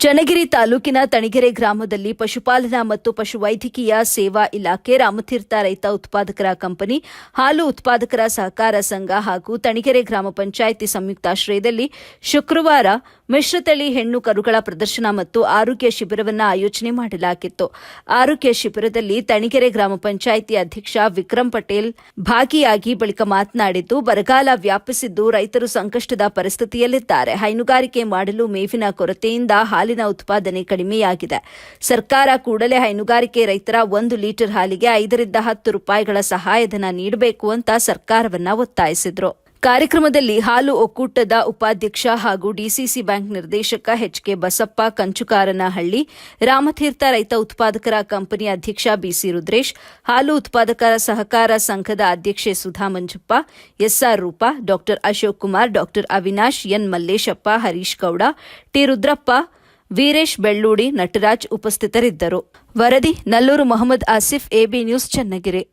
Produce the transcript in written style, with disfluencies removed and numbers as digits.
ಚನ್ನಗಿರಿ ತಾಲೂಕಿನ ತಣಿಗೆರೆ ಗ್ರಾಮದಲ್ಲಿ ಪಶುಪಾಲನಾ ಮತ್ತು ಪಶುವೈದ್ಯಕೀಯ ಸೇವಾ ಇಲಾಖೆ, ರಾಮತೀರ್ಥ ರೈತ ಉತ್ಪಾದಕರ ಕಂಪನಿ, ಹಾಲು ಉತ್ಪಾದಕರ ಸಹಕಾರ ಸಂಘ ಹಾಗೂ ತಣಿಗೆರೆ ಗ್ರಾಮ ಪಂಚಾಯಿತಿ ಸಂಯುಕ್ತಾಶ್ರಯದಲ್ಲಿ ಶುಕ್ರವಾರ ಮಿಶ್ರತಳಿ ಹೆಣ್ಣು ಕರುಗಳ ಪ್ರದರ್ಶನ ಮತ್ತು ಆರೋಗ್ಯ ಶಿಬಿರವನ್ನು ಆಯೋಜನೆ ಮಾಡಲಾಗಿತ್ತು. ಆರೋಗ್ಯ ಶಿಬಿರದಲ್ಲಿ ತಣಿಗೆರೆ ಗ್ರಾಮ ಪಂಚಾಯಿತಿ ಅಧ್ಯಕ್ಷ ವಿಕ್ರಮ್ ಪಟೇಲ್ ಭಾಗಿಯಾಗಿ ಬಳಿಕ ಮಾತನಾಡಿದ್ದು, ಬರಗಾಲ ವ್ಯಾಪಿಸಿದ್ದು ರೈತರು ಸಂಕಷ್ಟದ ಪರಿಸ್ಥಿತಿಯಲ್ಲಿದ್ದಾರೆ. ಹೈನುಗಾರಿಕೆ ಮಾಡಲು ಮೇವಿನ ಕೊರತೆಯಿಂದ ಹಾಲಿನ ಉತ್ಪಾದನೆ ಕಡಿಮೆಯಾಗಿದೆ. ಸರ್ಕಾರ ಕೂಡಲೇ ಹೈನುಗಾರಿಕೆ ರೈತರ 1 ಲೀಟರ್ ಹಾಲಿಗೆ 5 ರಿಂದ 10 ರೂಪಾಯಿಗಳ ಸಹಾಯಧನ ನೀಡಬೇಕು ಅಂತ ಸರ್ಕಾರವನ್ನ ಒತ್ತಾಯಿಸಿದರು. ಕಾರ್ಯಕ್ರಮದಲ್ಲಿ ಹಾಲು ಒಕ್ಕೂಟದ ಉಪಾಧ್ಯಕ್ಷ ಹಾಗೂ ಡಿಸಿಸಿ ಬ್ಯಾಂಕ್ ನಿರ್ದೇಶಕ ಎಚ್ಕೆ ಬಸಪ್ಪ ಕಂಚುಕಾರನಹಳ್ಳಿ, ರಾಮತೀರ್ಥ ರೈತ ಉತ್ಪಾದಕರ ಕಂಪನಿ ಅಧ್ಯಕ್ಷ ಬಿಸಿ ರುದ್ರೇಶ್, ಹಾಲು ಉತ್ಪಾದಕರ ಸಹಕಾರ ಸಂಘದ ಅಧ್ಯಕ್ಷೆ ಸುಧಾ ಮಂಜಪ್ಪ, ಎಸ್ಆರ್ ರೂಪಾ, ಡಾ ಅಶೋಕ್ ಕುಮಾರ್, ಡಾ ಅವಿನಾಶ್, ಎನ್ ಮಲ್ಲೇಶಪ್ಪ, ಹರೀಶ್ ಗೌಡ, ಟಿ ರುದ್ರಪ್ಪ, ವೀರೇಶ್ ಬೆಳ್ಳೂಡಿ, ನಟರಾಜ್ ಉಪಸ್ಥಿತರಿದ್ದರು. ವರದಿ ನಲ್ಲೂರು ಮೊಹಮ್ಮದ್ ಆಸಿಫ್, ಎಬಿ ನ್ಯೂಸ್, ಚನ್ನಗಿರಿ.